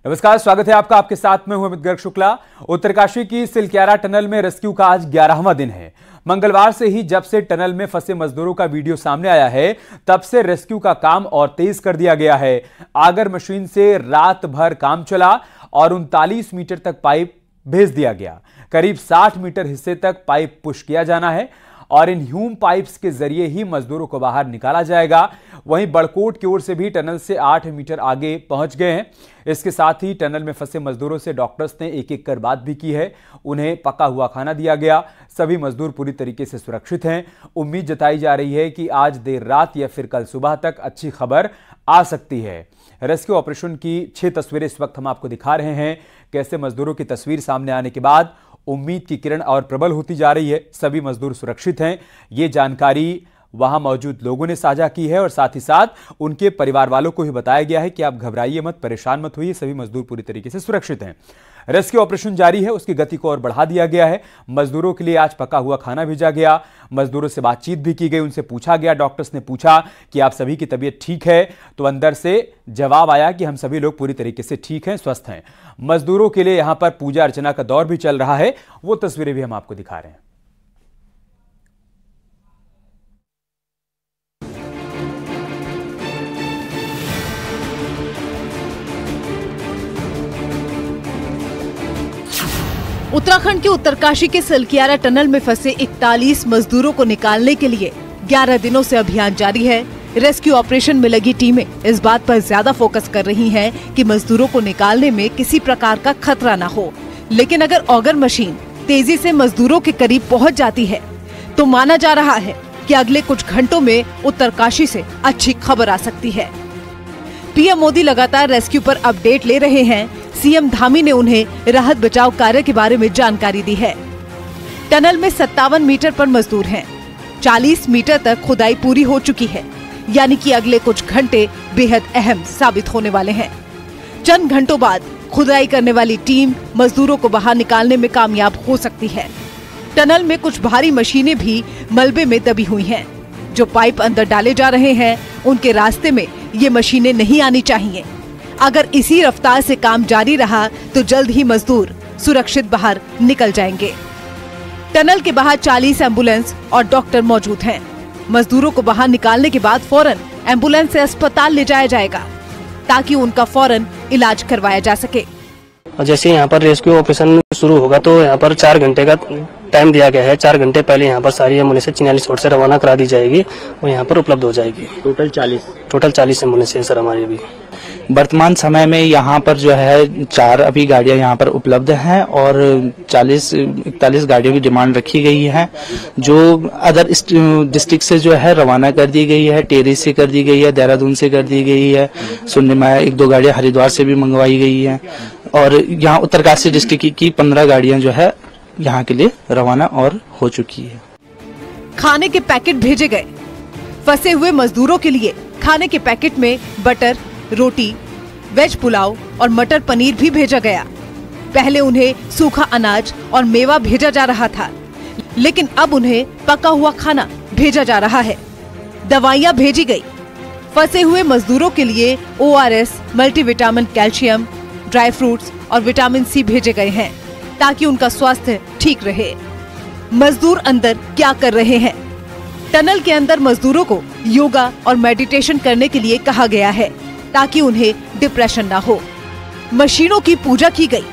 नमस्कार, स्वागत है आपका। आपके साथ में हूं अमित गर्ग शुक्ला। उत्तरकाशी की सिलक्यारा टनल में रेस्क्यू का आज 11वां दिन है। मंगलवार से ही जब से टनल में फंसे मजदूरों का वीडियो सामने आया है, तब से रेस्क्यू का काम और तेज कर दिया गया है। आगर मशीन से रात भर काम चला और 39 मीटर तक पाइप भेज दिया गया। करीब 60 मीटर हिस्से तक पाइप पुश किया जाना है और इन ह्यूम पाइप्स के जरिए ही मजदूरों को बाहर निकाला जाएगा। वहीं बड़कोट की ओर से भी टनल से 8 मीटर आगे पहुंच गए हैं। इसके साथ ही टनल में फंसे मजदूरों से डॉक्टर्स ने एक कर बात भी की है। उन्हें पका हुआ खाना दिया गया। सभी मजदूर पूरी तरीके से सुरक्षित हैं। उम्मीद जताई जा रही है कि आज देर रात या फिर कल सुबह तक अच्छी खबर आ सकती है। रेस्क्यू ऑपरेशन की 6 तस्वीरें इस वक्त हम आपको दिखा रहे हैं। कैसे मजदूरों की तस्वीर सामने आने के बाद उम्मीद की किरण और प्रबल होती जा रही है। सभी मजदूर सुरक्षित हैं, ये जानकारी वहां मौजूद लोगों ने साझा की है और साथ ही साथ उनके परिवार वालों को भी बताया गया है कि आप घबराइए मत, परेशान मत होइए, सभी मजदूर पूरी तरीके से सुरक्षित हैं। रेस्क्यू ऑपरेशन जारी है, उसकी गति को और बढ़ा दिया गया है। मजदूरों के लिए आज पका हुआ खाना भेजा गया। मजदूरों से बातचीत भी की गई, उनसे पूछा गया, डॉक्टर्स ने पूछा कि आप सभी की तबीयत ठीक है, तो अंदर से जवाब आया कि हम सभी लोग पूरी तरीके से ठीक हैं, स्वस्थ हैं। मजदूरों के लिए यहां पर पूजा अर्चना का दौर भी चल रहा है, वो तस्वीरें भी हम आपको दिखा रहे हैं। उत्तराखंड के उत्तरकाशी के सिलक्यारा टनल में फंसे 41 मजदूरों को निकालने के लिए 11 दिनों से अभियान जारी है। रेस्क्यू ऑपरेशन में लगी टीमें इस बात पर ज्यादा फोकस कर रही हैं कि मजदूरों को निकालने में किसी प्रकार का खतरा न हो। लेकिन अगर ऑगर मशीन तेजी से मजदूरों के करीब पहुंच जाती है, तो माना जा रहा है कि अगले कुछ घंटों में उत्तरकाशी से अच्छी खबर आ सकती है। पीएम मोदी लगातार रेस्क्यू पर अपडेट ले रहे हैं। सीएम धामी ने उन्हें राहत बचाव कार्य के बारे में जानकारी दी है। टनल में 57 मीटर पर मजदूर हैं। 40 मीटर तक खुदाई पूरी हो चुकी है, यानी कि अगले कुछ घंटे बेहद अहम साबित होने वाले हैं। चंद घंटों बाद खुदाई करने वाली टीम मजदूरों को बाहर निकालने में कामयाब हो सकती है। टनल में कुछ भारी मशीनें भी मलबे में दबी हुई हैं। जो पाइप अंदर डाले जा रहे हैं, उनके रास्ते में ये मशीनें नहीं आनी चाहिए। अगर इसी रफ्तार से काम जारी रहा तो जल्द ही मजदूर सुरक्षित बाहर निकल जाएंगे। टनल के बाहर 40 एम्बुलेंस और डॉक्टर मौजूद हैं। मजदूरों को बाहर निकालने के बाद फौरन एम्बुलेंस से अस्पताल ले जाया जाएगा, ताकि उनका फौरन इलाज करवाया जा सके। और जैसे यहाँ पर रेस्क्यू ऑपरेशन शुरू होगा तो यहाँ पर 4 घंटे का टाइम दिया गया है। 4 घंटे पहले यहाँ पर सारी एम्बुलेंस 44 रोड से रवाना करा दी जाएगी और यहाँ पर उपलब्ध हो जाएगी। टोटल 40 एम्बुलेंस है सर हमारी अभी। वर्तमान समय में यहाँ पर जो है 4 अभी गाड़ियाँ यहाँ पर उपलब्ध हैं और 41 गाड़ियों की डिमांड रखी गई है, जो अदर डिस्ट्रिक्ट से जो है रवाना कर दी गई है। टेरी से कर दी गई है, देहरादून से कर दी गई है, सुनने में 1-2 गाड़ियाँ हरिद्वार से भी मंगवाई गई है और यहाँ उत्तरकाशी डिस्ट्रिक्ट की 15 गाड़ियाँ जो है यहाँ के लिए रवाना और हो चुकी है। खाने के पैकेट भेजे गए। फंसे हुए मजदूरों के लिए खाने के पैकेट में बटर, रोटी, वेज पुलाव और मटर पनीर भी भेजा गया। पहले उन्हें सूखा अनाज और मेवा भेजा जा रहा था, लेकिन अब उन्हें पका हुआ खाना भेजा जा रहा है। दवाइयाँ भेजी गई। फंसे हुए मजदूरों के लिए ORS, multivitamin, calcium, dry fruits और विटामिन C भेजे गए हैं, ताकि उनका स्वास्थ्य ठीक रहे। मजदूर अंदर क्या कर रहे हैं? टनल के अंदर मजदूरों को योगा और मेडिटेशन करने के लिए कहा गया है, ताकि उन्हें डिप्रेशन ना हो। मशीनों की पूजा की गई।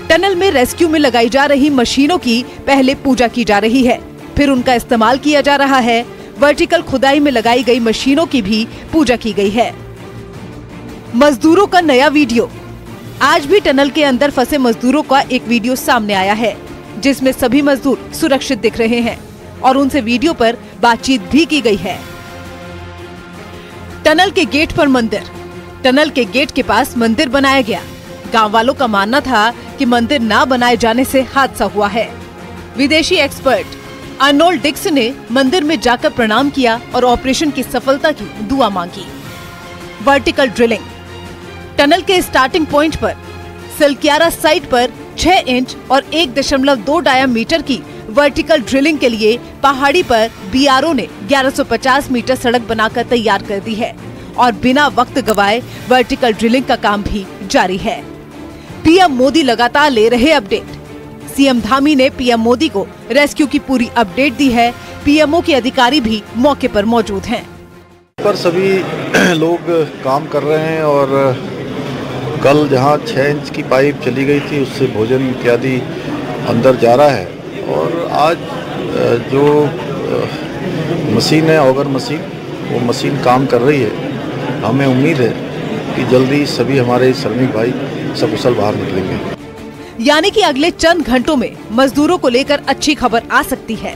टनल में रेस्क्यू में लगाई जा रही मशीनों की पहले पूजा की जा रही है, फिर उनका इस्तेमाल किया जा रहा है। वर्टिकल खुदाई में लगाई गई मशीनों की भी पूजा की गई है। मजदूरों का नया वीडियो। आज भी टनल के अंदर फंसे मजदूरों का एक वीडियो सामने आया है, जिसमें सभी मजदूर सुरक्षित दिख रहे हैं और उनसे वीडियो पर बातचीत भी की गई है। टनल के गेट पर मंदिर। टनल के गेट के पास मंदिर बनाया गया। गांव वालों का मानना था कि मंदिर ना बनाए जाने से हादसा हुआ है। विदेशी एक्सपर्ट अर्नोल्ड डिक्स ने मंदिर में जाकर प्रणाम किया और ऑपरेशन की सफलता की दुआ मांगी। Vertical drilling. टनल के स्टार्टिंग पॉइंट पर सिलक्यारा साइट पर 6 इंच और 1.2 डायामीटर की वर्टिकल ड्रिलिंग के लिए पहाड़ी पर BRO ने 1150 मीटर सड़क बनाकर तैयार कर दी है और बिना वक्त गवाए वर्टिकल ड्रिलिंग का काम भी जारी है। पीएम मोदी लगातार ले रहे अपडेट। सीएम धामी ने पीएम मोदी को रेस्क्यू की पूरी अपडेट दी है। पीएमओ के अधिकारी भी मौके पर मौजूद हैं। पर सभी लोग काम कर रहे हैं और कल जहां 6 इंच की पाइप चली गई थी उससे भोजन इत्यादि अंदर जा रहा है और आज जो मशीन है ऑगर मशीन, वो मशीन काम कर रही है। हमें उम्मीद है कि जल्दी सभी हमारे श्रमिक भाई सकुशल बाहर निकलेंगे। यानी कि अगले चंद घंटों में मजदूरों को लेकर अच्छी खबर आ सकती है।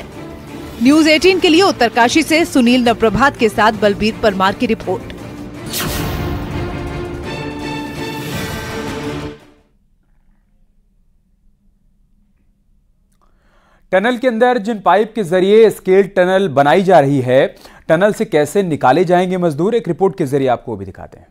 न्यूज़ 18 के लिए उत्तरकाशी से सुनील नवप्रभात के साथ बलबीर परमार की रिपोर्ट। टनल के अंदर जिन पाइप के जरिए स्केल टनल बनाई जा रही है, टनल से कैसे निकाले जाएंगे मजदूर, एक रिपोर्ट के जरिए आपको भी दिखाते हैं।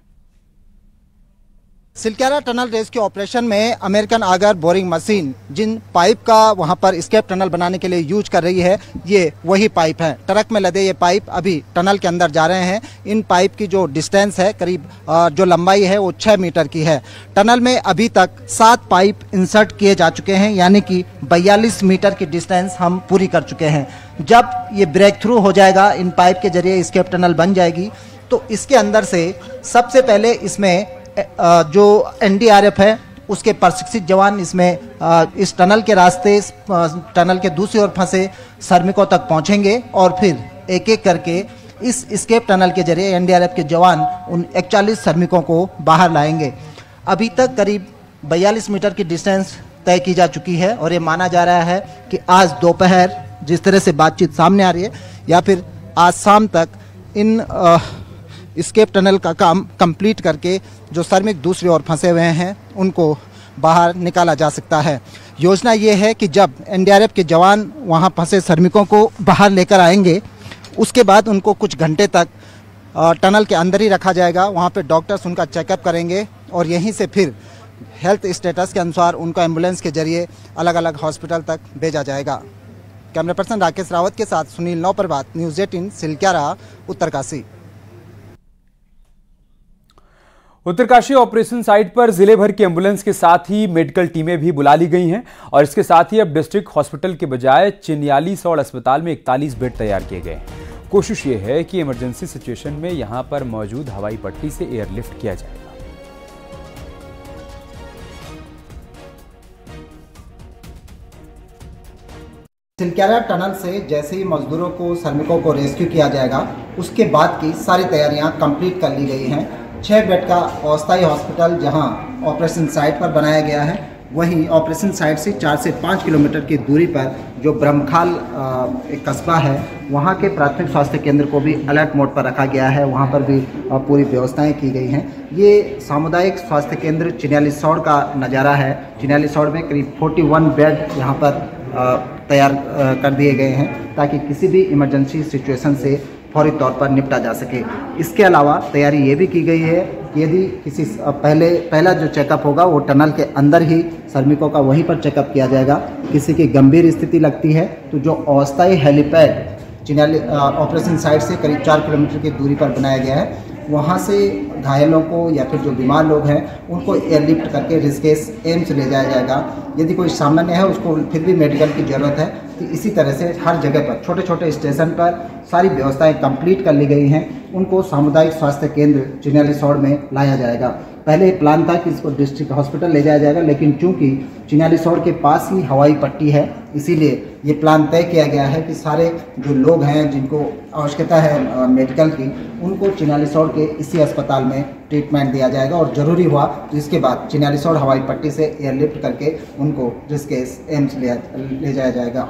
सिलक्यारा टनल रेस्क्यू ऑपरेशन में अमेरिकन आगर बोरिंग मशीन जिन पाइप का वहां पर एस्केप टनल बनाने के लिए यूज कर रही है, ये वही पाइप है। ट्रक में लदे ये पाइप अभी टनल के अंदर जा रहे हैं। इन पाइप की जो डिस्टेंस है, करीब जो लंबाई है वो 6 मीटर की है। टनल में अभी तक 7 पाइप इंसर्ट किए जा चुके हैं, यानी कि 42 मीटर की डिस्टेंस हम पूरी कर चुके हैं। जब ये ब्रेक थ्रू हो जाएगा, इन पाइप के जरिए एस्केप टनल बन जाएगी, तो इसके अंदर से सबसे पहले इसमें जो एनडीआरएफ है उसके प्रशिक्षित जवान इसमें इस टनल के रास्ते, टनल के दूसरी ओर फंसे श्रमिकों तक पहुंचेंगे और फिर एक एक करके इस एस्केप टनल के जरिए एनडीआरएफ के जवान उन 41 श्रमिकों को बाहर लाएंगे। अभी तक करीब 42 मीटर की डिस्टेंस तय की जा चुकी है और ये माना जा रहा है कि आज दोपहर जिस तरह से बातचीत सामने आ रही है या फिर आज शाम तक इन एस्केप टनल का काम कंप्लीट करके जो श्रमिक दूसरी ओर फंसे हुए हैं उनको बाहर निकाला जा सकता है। योजना ये है कि जब एनडीआरएफ के जवान वहां फंसे श्रमिकों को बाहर लेकर आएंगे, उसके बाद उनको कुछ घंटे तक टनल के अंदर ही रखा जाएगा। वहां पे डॉक्टर्स उनका चेकअप करेंगे और यहीं से फिर हेल्थ स्टेटस के अनुसार उनको एम्बुलेंस के जरिए अलग अलग हॉस्पिटल तक भेजा जाएगा। कैमरा पर्सन राकेश रावत के साथ Sunil Nav Prabhat, news 18, Silkyara, Uttarkashi. Uttarkashi operation site पर जिले भर की एम्बुलेंस के साथ ही मेडिकल टीमें भी बुला ली गई हैं और इसके साथ ही अब डिस्ट्रिक्ट हॉस्पिटल के बजाय चिन्यालीसौड़ अस्पताल में 41 बेड तैयार किए गए हैं। कोशिश ये है कि इमरजेंसी सिचुएशन में यहां पर मौजूद हवाई पट्टी से एयरलिफ्ट किया जाएगा। सिलक्यारा टनल से जैसे ही मजदूरों को, श्रमिकों को रेस्क्यू किया जाएगा, उसके बाद की सारी तैयारियां कंप्लीट कर ली गई हैं। 6 बेड का अस्थायी हॉस्पिटल जहां ऑपरेशन साइट पर बनाया गया है, वहीं ऑपरेशन साइट से 4 से 5 किलोमीटर की दूरी पर जो ब्रह्मखाल एक कस्बा है, वहां के प्राथमिक स्वास्थ्य केंद्र को भी अलर्ट मोड पर रखा गया है। वहां पर भी पूरी व्यवस्थाएं की गई हैं। ये सामुदायिक स्वास्थ्य केंद्र चिन्यालीसौड़ का नज़ारा है। चिन्यालीसौड़ में करीब 41 बेड यहाँ पर तैयार कर दिए गए हैं ताकि किसी भी इमरजेंसी सिचुएशन से फौरी तौर पर निपटा जा सके। इसके अलावा तैयारी ये भी की गई है कि यदि किसी पहला जो चेकअप होगा वो टनल के अंदर ही श्रमिकों का वहीं पर चेकअप किया जाएगा। किसी की गंभीर स्थिति लगती है तो जो अस्थायी हेलीपैड चिन्याली ऑपरेशन साइट से करीब 4 किलोमीटर की दूरी पर बनाया गया है, वहाँ से घायलों को या फिर जो बीमार लोग हैं उनको एयरलिफ्ट करके ऋषिकेश एम्स ले जाया जाएगा। यदि कोई सामान्य है उसको फिर भी मेडिकल की ज़रूरत है, तो इसी तरह से हर जगह पर छोटे छोटे स्टेशन पर सारी व्यवस्थाएं कंप्लीट कर ली गई हैं। उनको सामुदायिक स्वास्थ्य केंद्र चिन्यालीसौड़ में लाया जाएगा। पहले प्लान था कि इसको डिस्ट्रिक्ट हॉस्पिटल ले जाया जाएगा, लेकिन चूंकि चिन्यालीसौड़ के पास ही हवाई पट्टी है, इसीलिए ये प्लान तय किया गया है कि सारे जो लोग हैं जिनको आवश्यकता है मेडिकल की, उनको चिन्यालीसौड़ के इसी अस्पताल में ट्रीटमेंट दिया जाएगा और ज़रूरी हुआ तो इसके बाद चिन्यालीसौड़ हवाई पट्टी से एयरलिफ्ट करके उनको ऋषिकेश एम्स ले जाया जाएगा।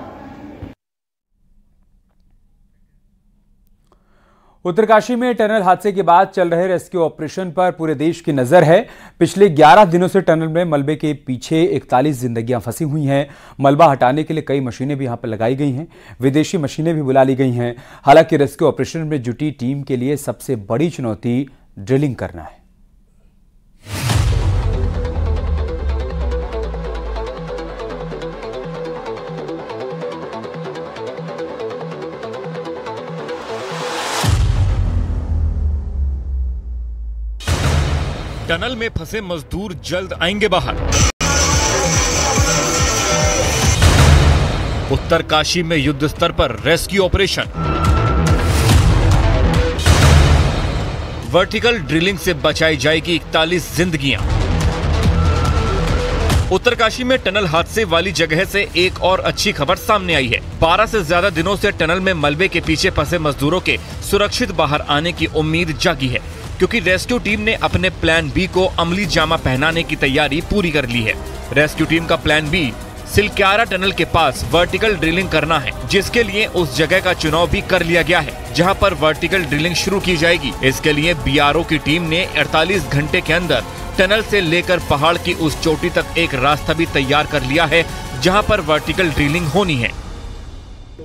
उत्तरकाशी में टनल हादसे के बाद चल रहे रेस्क्यू ऑपरेशन पर पूरे देश की नजर है। पिछले 11 दिनों से टनल में मलबे के पीछे 41 जिंदगियां फंसी हुई हैं। मलबा हटाने के लिए कई मशीनें भी यहां पर लगाई गई हैं, विदेशी मशीनें भी बुला ली गई हैं। हालांकि रेस्क्यू ऑपरेशन में जुटी टीम के लिए सबसे बड़ी चुनौती ड्रिलिंग करना है। टनल में फंसे मजदूर जल्द आएंगे बाहर। उत्तरकाशी में युद्ध स्तर पर रेस्क्यू ऑपरेशन। वर्टिकल ड्रिलिंग से बचाई जाएगी 41 जिंदगियां। उत्तरकाशी में टनल हादसे वाली जगह से एक और अच्छी खबर सामने आई है। 12 से ज्यादा दिनों से टनल में मलबे के पीछे फंसे मजदूरों के सुरक्षित बाहर आने की उम्मीद जागी है, क्योंकि रेस्क्यू टीम ने अपने प्लान बी को अमली जामा पहनाने की तैयारी पूरी कर ली है। रेस्क्यू टीम का प्लान बी सिलक्यारा टनल के पास वर्टिकल ड्रिलिंग करना है, जिसके लिए उस जगह का चुनाव भी कर लिया गया है जहां पर वर्टिकल ड्रिलिंग शुरू की जाएगी। इसके लिए बीआरओ की टीम ने 48 घंटे के अंदर टनल से लेकर पहाड़ की उस चोटी तक एक रास्ता भी तैयार कर लिया है जहां पर वर्टिकल ड्रिलिंग होनी है।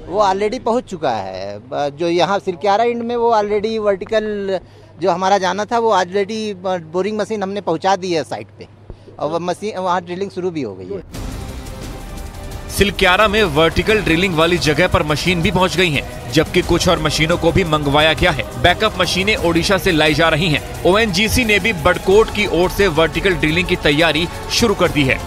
वो ऑलरेडी पहुंच चुका है, जो यहाँ सिलक्यारा एंड में वो ऑलरेडी वर्टिकल जो हमारा जाना था वो ऑलरेडी बोरिंग मशीन हमने पहुंचा दी है साइट पे, और वो मशीन वहाँ ड्रिलिंग शुरू भी हो गई है। सिलक्यारा में वर्टिकल ड्रिलिंग वाली जगह पर मशीन भी पहुंच गई हैं, जबकि कुछ और मशीनों को भी मंगवाया गया है। बैकअप मशीनें ओडिशा से लाई जा रही हैं। ओएनजीसी ने भी बड़कोट की ओर से वर्टिकल ड्रिलिंग की तैयारी शुरू कर दी है।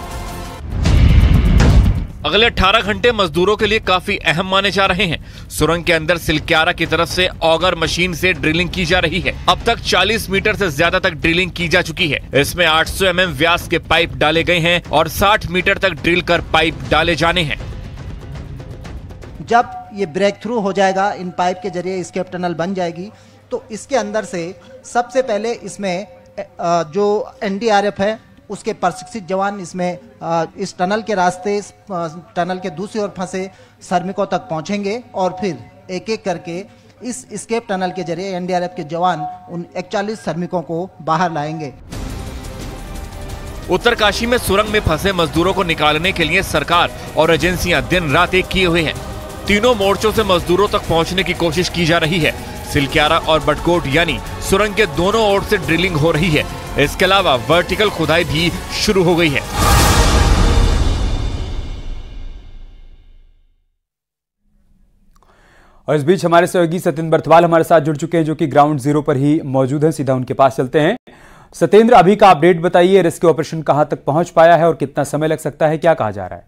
अगले 18 घंटे मजदूरों के लिए काफी अहम माने जा रहे हैं। सुरंग के अंदर सिलक्यारा की तरफ से ऑगर मशीन से ड्रिलिंग की जा रही है। अब तक 40 मीटर से ज्यादा तक ड्रिलिंग की जा चुकी है। इसमें 800 mm व्यास के पाइप डाले गए हैं और 60 मीटर तक ड्रिल कर पाइप डाले जाने हैं। जब ये ब्रेक थ्रू हो जाएगा, इन पाइप के जरिए एस्केप टनल बन जाएगी, तो इसके अंदर से सबसे पहले इसमें जो एनडीआरएफ है उसके प्रशिक्षित जवान इसमें इस टनल के रास्ते, टनल के दूसरी ओर फंसे श्रमिकों तक पहुंचेंगे और फिर एक एक करके इस एस्केप टनल के जरिए एनडीआरएफ के जवान उन 41 श्रमिकों को बाहर लाएंगे। उत्तरकाशी में सुरंग में फंसे मजदूरों को निकालने के लिए सरकार और एजेंसियां दिन रात एक किए हुए हैं। तीनों मोर्चों से मजदूरों तक पहुंचने की कोशिश की जा रही है। सिलक्यारा और बड़कोट यानी सुरंग के दोनों ओर से ड्रिलिंग हो रही है। इसके अलावा वर्टिकल खुदाई भी शुरू हो गई है। और इस बीच हमारे सहयोगी सत्येंद्र बर्थवाल हमारे साथ जुड़ चुके हैं, जो कि ग्राउंड जीरो पर ही मौजूद हैं। सीधा उनके पास चलते हैं। सत्येंद्र, अभी का अपडेट बताइए, रेस्क्यू ऑपरेशन कहां तक पहुंच पाया है और कितना समय लग सकता है, क्या कहा जा रहा है?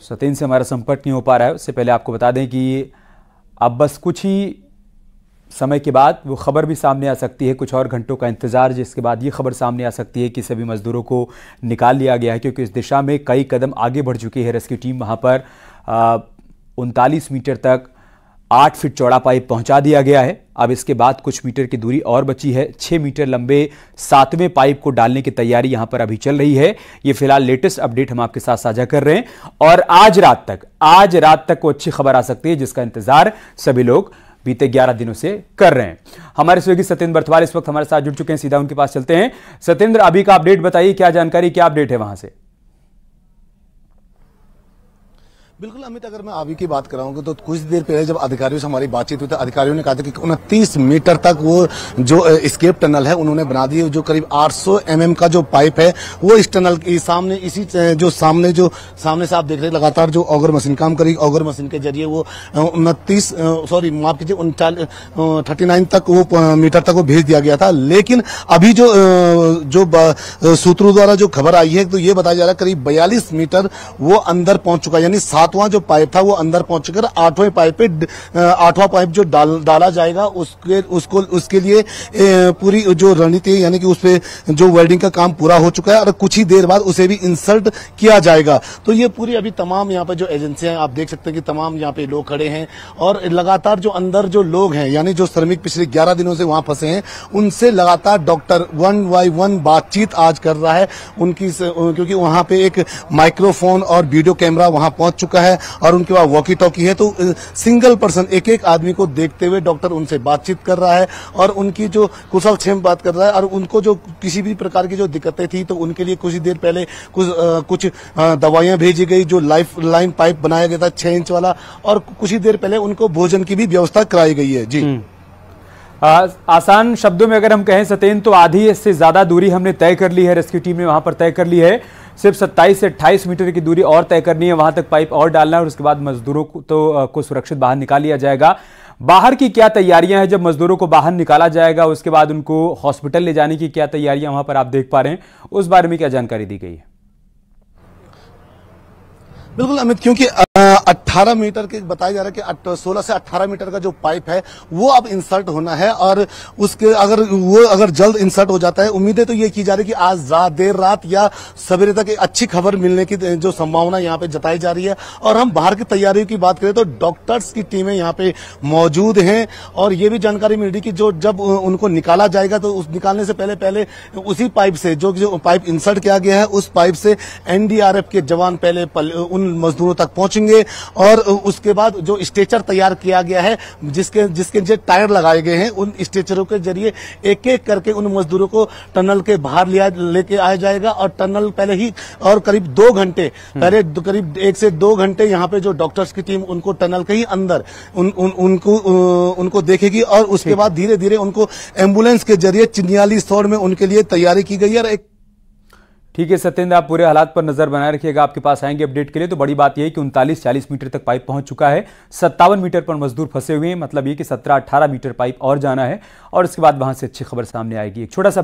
सत्येंद्र से हमारा संपर्क नहीं हो पा रहा है। उससे पहले आपको बता दें कि अब बस कुछ ही समय के बाद वो खबर भी सामने आ सकती है, कुछ और घंटों का इंतजार, जिसके बाद ये खबर सामने आ सकती है कि सभी मजदूरों को निकाल लिया गया है, क्योंकि इस दिशा में कई कदम आगे बढ़ चुकी है रेस्क्यू टीम। वहाँ पर 39 मीटर तक 8 फीट चौड़ा पाइप पहुंचा दिया गया है। अब इसके बाद कुछ मीटर की दूरी और बची है। 6 मीटर लंबे 7वें पाइप को डालने की तैयारी यहां पर अभी चल रही है। ये फिलहाल लेटेस्ट अपडेट हम आपके साथ साझा कर रहे हैं, और आज रात तक को अच्छी खबर आ सकती है, जिसका इंतजार सभी लोग बीते 11 दिनों से कर रहे हैं। हमारे सहयोगी सत्येंद्र बर्थवाल इस वक्त हमारे साथ जुड़ चुके हैं। सीधा उनके पास चलते हैं। सत्येंद्र, अभी का अपडेट बताइए, क्या जानकारी, क्या अपडेट है वहां से? बिल्कुल अमित, अगर मैं अभी की बात कराऊंगा तो कुछ देर पहले जब अधिकारियों से हमारी बातचीत हुई तो अधिकारियों ने कहा था कि 29 मीटर तक वो जो एस्केप टनल है उन्होंने बना दी। जो करीब 800 mm का जो पाइप है वो इस टनल के सामने, इसी जो सामने से आप देख रहे हैं लगातार जो ऑगर मशीन काम करेगी, ऑगर मशीन के जरिए वो 39 तक वो मीटर तक वो भेज दिया गया था। लेकिन अभी जो सूत्रों द्वारा जो खबर आई है तो ये बताया जा रहा है करीब 42 मीटर वो अंदर पहुंच चुका है, यानी 7वां जो पाइप था वो अंदर पहुंच चुका है। 8वें पाइप पे 8वां पाइप जो डाला जाएगा उसके लिए पूरी जो रणनीति यानी कि उस पे जो वेल्डिंग का काम पूरा हो चुका है और कुछ ही देर बाद उसे भी इंसर्ट किया जाएगा। तो ये पूरी अभी तमाम यहाँ पे जो एजेंसियां हैं आप देख सकते हैं कि तमाम यहाँ पे लोग खड़े हैं और लगातार जो अंदर जो लोग हैं यानी जो श्रमिक पिछले 11 दिनों से वहां फंसे हैं उनसे लगातार डॉक्टर 1 by 1 बातचीत आज कर रहा है उनकी, क्योंकि वहां पे एक माइक्रोफोन और वीडियो कैमरा वहां पहुंच चुका है और उनके पास वॉकी टॉकी है। तो सिंगल पर्सन एक आदमी को देखते हुए डॉक्टर उनसे बातचीत कर रहा है और उनकी जो कुशल क्षेम बात कर रहा है और उनको जो किसी भी प्रकार की जो दिक्कतें थी तो उनके लिए कुछ ही देर पहले कुछ दवाइयां भेजी गई, जो लाइफ लाइन पाइप बनाया गया था 6 इंच वाला, और कुछ ही देर पहले उनको भोजन की भी व्यवस्था कराई गई है। जी आसान शब्दों में अगर हम कहें सत्येंद्र, तो आधी से ज्यादा दूरी हमने तय कर ली है, रेस्क्यू टीम ने वहां पर तय कर ली है। सिर्फ 27 से 28 मीटर की दूरी और तय करनी है, वहां तक पाइप और डालना है और उसके बाद मजदूरों को सुरक्षित बाहर निकाल लिया जाएगा। बाहर की क्या तैयारियां हैं? जब मजदूरों को बाहर निकाला जाएगा उसके बाद उनको हॉस्पिटल ले जाने की क्या तैयारियां वहां पर आप देख पा रहे हैं, उस बारे में क्या जानकारी दी गई है? बिल्कुल अमित, क्योंकि 18 मीटर के बताया जा रहा है कि 16 से 18 मीटर का जो पाइप है वो अब इंसर्ट होना है, और उसके अगर जल्द इंसर्ट हो जाता है, उम्मीदें तो ये की जा रही है कि आज देर रात या सवेरे तक एक अच्छी खबर मिलने की जो संभावना यहाँ पे जताई जा रही है। और हम बाहर की तैयारियों की बात करें तो डॉक्टर्स की टीमें यहाँ पे मौजूद हैं, और ये भी जानकारी मिल रही कि जो जब उनको निकाला जाएगा तो उस निकालने से पहले उसी पाइप से जो पाइप इंसर्ट किया गया है उस पाइप से एनडीआरएफ के जवान पहले उन मजदूरों तक पहुंचेंगे, और उसके बाद जो स्ट्रेचर तैयार किया गया है जिसके जो टायर लगाए गए हैं उन स्ट्रेचरों के जरिए एक एक करके उन मजदूरों को टनल के बाहर लेके आया जाएगा। और टनल पहले ही और करीब 2 घंटे पहले करीब 1 से 2 घंटे यहाँ पे जो डॉक्टर्स की टीम उनको टनल के ही अंदर उनको देखेगी, और उसके बाद धीरे धीरे उनको एम्बुलेंस के जरिए चिन्याली सौर में उनके लिए तैयारी की गई है। ठीक है सत्येंद्र, आप पूरे हालात पर नजर बनाए रखिएगा, आपके पास आएंगे अपडेट के लिए। तो बड़ी बात यह है कि 39-40 मीटर तक पाइप पहुंच चुका है, 57 मीटर पर मजदूर फंसे हुए हैं, मतलब ये कि 17-18 मीटर पाइप और जाना है, और उसके बाद वहां से अच्छी खबर सामने आएगी। एक छोटा सा